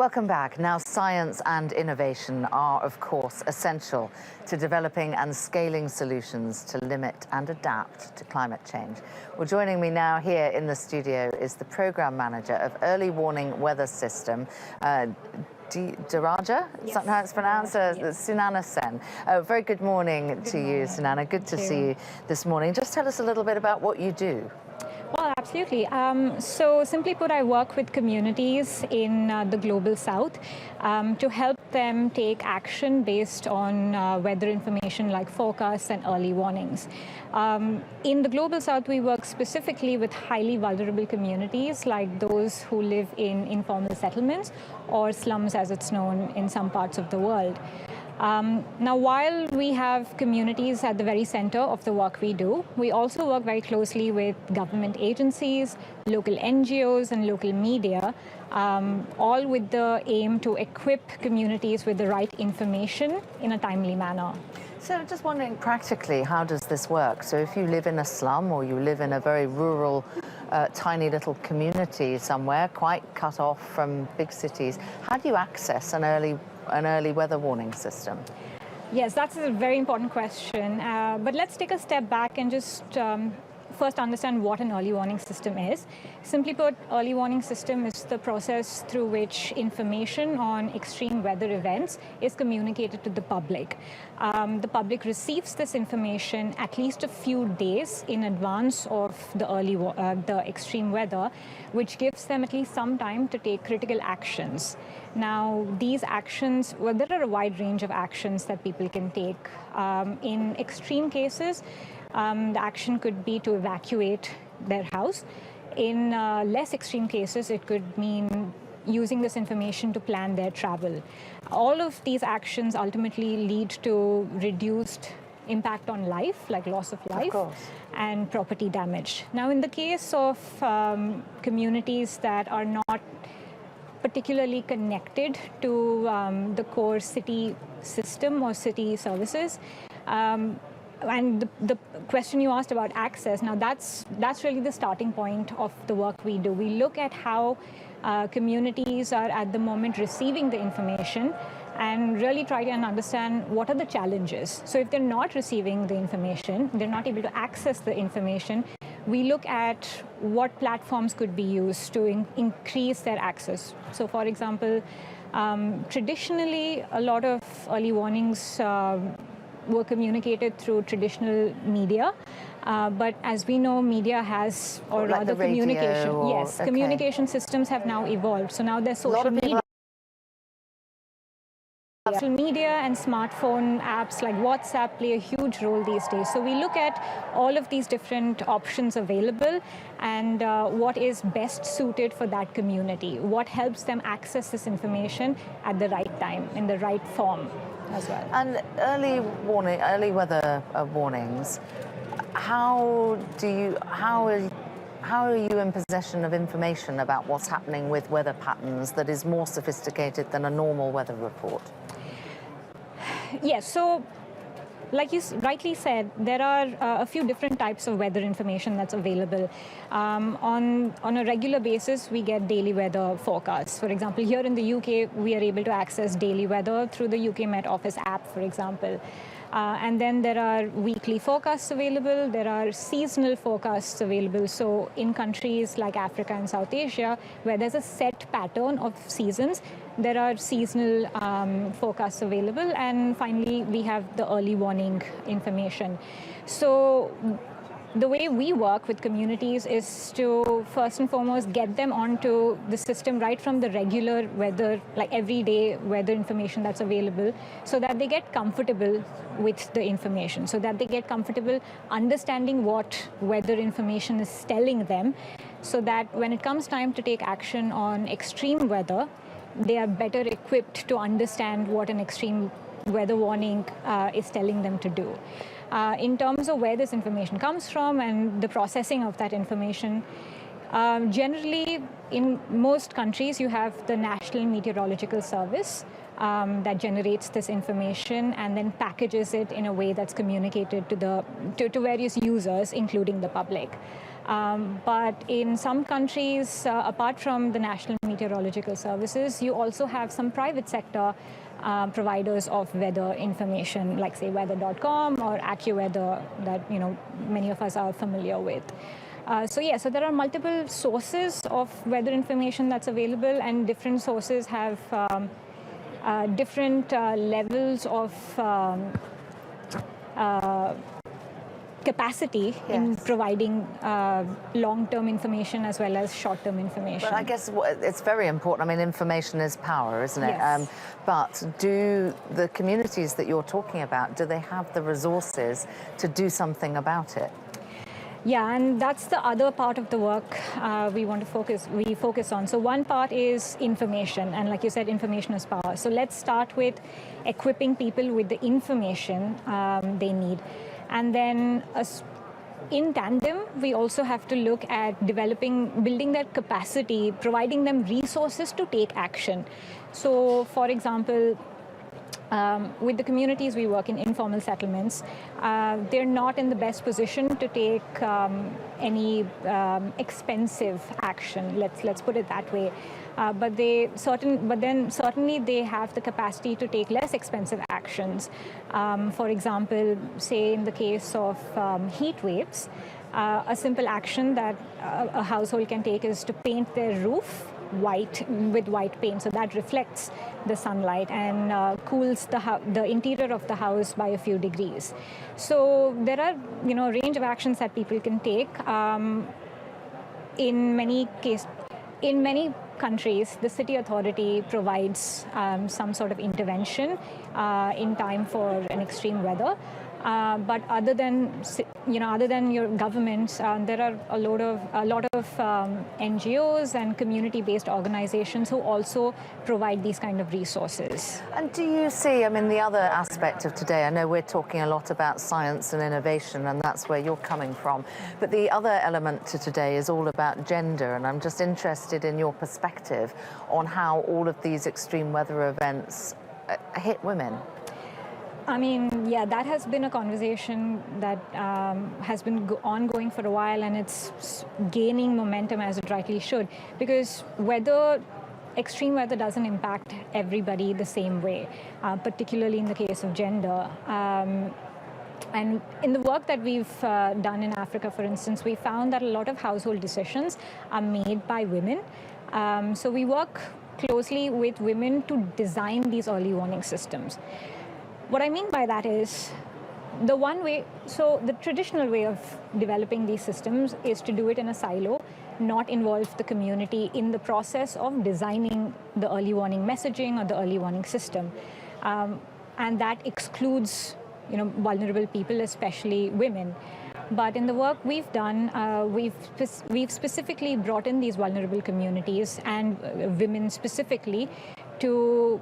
Welcome back. Now, science and innovation are, of course, essential to developing and scaling solutions to limit and adapt to climate change. Well, joining me now here in the studio is the Program Manager of Early Warning Weather System, DARAJA, is that how it's pronounced? Yes. Sunayana Sen. Very good morning to you, Sunayana. Good to see you this morning. Just tell us a little bit about what you do. Well, absolutely. So simply put, I work with communities in the Global South to help them take action based on weather information like forecasts and early warnings. In the Global South, we work specifically with highly vulnerable communities like those who live in informal settlements or slums, as it's known in some parts of the world. Now, while we have communities at the very center of the work we do, we also work very closely with government agencies, local NGOs, and local media, all with the aim to equip communities with the right information in a timely manner. So just wondering practically, how does this work? So if you live in a slum or you live in a very rural, tiny little community somewhere, quite cut off from big cities, how do you access an early weather warning system? Yes, that's a very important question. But let's take a step back and just first understand what an early warning system is. Simply put, early warning system is the process through which information on extreme weather events is communicated to the public. The public receives this information at least a few days in advance of the extreme weather, which gives them at least some time to take critical actions. Now, these actions, well, there are a wide range of actions that people can take. In extreme cases, the action could be to evacuate their house. In less extreme cases, it could mean using this information to plan their travel. All of these actions ultimately lead to reduced impact on life, like loss of life, and property damage. Now, in the case of communities that are not particularly connected to the core city system or city services, and the question you asked about access, now that's really the starting point of the work we do. We look at how communities are at the moment receiving the information and really try to understand what are the challenges. So if they're not receiving the information, they're not able to access the information, we look at what platforms could be used to increase their access. So for example, traditionally, a lot of early warnings were communicated through traditional media, but as we know, media has, or like rather communication, communication systems have now evolved. So now there's social media and smartphone apps like WhatsApp play a huge role these days. So we look at all of these different options available and what is best suited for that community, what helps them access this information at the right time, in the right form as well. And early weather warnings, how are you in possession of information about what's happening with weather patterns that is more sophisticated than a normal weather report? Yes, so like you rightly said, there are a few different types of weather information that's available. On a regular basis, we get daily weather forecasts. For example, here in the UK, we are able to access daily weather through the UK Met Office app, for example. And then there are weekly forecasts available. There are seasonal forecasts available. So in countries like Africa and South Asia, where there's a set pattern of seasons, there are seasonal forecasts available. And finally, we have the early warning information. So the way we work with communities is to first and foremost get them onto the system right from the regular weather, like everyday weather information that's available, so that they get comfortable with the information, so that they get comfortable understanding what weather information is telling them, so that when it comes time to take action on extreme weather, they are better equipped to understand what an extreme weather warning is telling them to do. In terms of where this information comes from and the processing of that information, generally in most countries you have the National Meteorological Service that generates this information and then packages it in a way that's communicated to various users, including the public. But in some countries, apart from the National Meteorological Services, you also have some private sector providers of weather information, like say weather.com or AccuWeather that many of us are familiar with. So there are multiple sources of weather information that's available, and different sources have different levels of capacity in providing long-term information as well as short-term information. But I guess it's very important. I mean, information is power, isn't it? Yes. But do the communities that you're talking about, do they have the resources to do something about it? Yeah, and that's the other part of the work we focus on. So one part is information, and like you said, information is power. So let's start with equipping people with the information they need. And then in tandem, we also have to look at building their capacity, providing them resources to take action. So for example, with the communities we work in, informal settlements, they're not in the best position to take any expensive action. Let's put it that way. But then certainly they have the capacity to take less expensive actions. For example, say in the case of heat waves, a simple action that a household can take is to paint their roof white with white paint, so that reflects the sunlight and cools the interior of the house by a few degrees. So there are a range of actions that people can take. In many countries, the city authority provides some sort of intervention in time for an extreme weather. But other than your governments, there are a lot of NGOs and community-based organizations who also provide these kind of resources. And do you see, I mean, the other aspect of today, I know we're talking a lot about science and innovation, and that's where you're coming from, but the other element to today is all about gender, and I'm just interested in your perspective on how all of these extreme weather events hit women. I mean, yeah, that has been a conversation that has been ongoing for a while, and it's gaining momentum as it rightly should, because extreme weather doesn't impact everybody the same way, particularly in the case of gender. And in the work that we've done in Africa, for instance, we found that a lot of household decisions are made by women. So we work closely with women to design these early warning systems. What I mean by that is the traditional way of developing these systems is to do it in a silo, not involve the community in the process of designing the early warning messaging or the early warning system. And that excludes vulnerable people, especially women. But in the work we've done, we've specifically brought in these vulnerable communities and women specifically to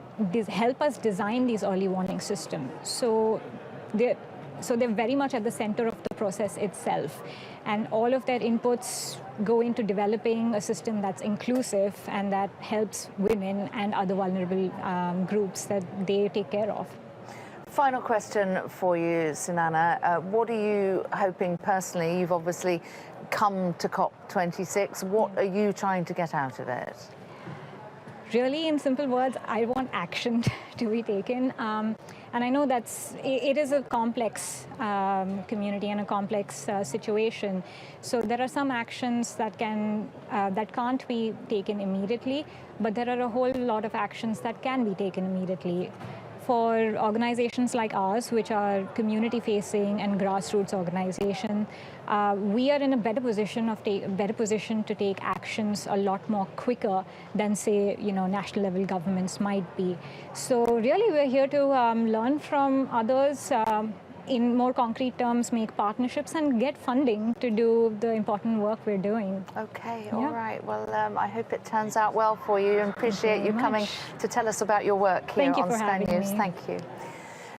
help us design these early warning systems. So they're very much at the center of the process itself. And all of their inputs go into developing a system that's inclusive and that helps women and other vulnerable groups that they take care of. Final question for you, Sunayana. What are you hoping personally? You've obviously come to COP26. What are you trying to get out of it? Really, in simple words, I want action to be taken. And I know it is a complex community and a complex situation. So there are some actions that can't be taken immediately, but there are a whole lot of actions that can be taken immediately. For organizations like ours, which are community-facing and grassroots organizations, we are in a better position to take actions a lot more quicker than, say, national level governments might be. So really, we're here to learn from others, in more concrete terms, make partnerships and get funding to do the important work we're doing. Okay, all right. Well, I hope it turns out well for you, and appreciate you coming to tell us about your work here on Sky News. Thank you.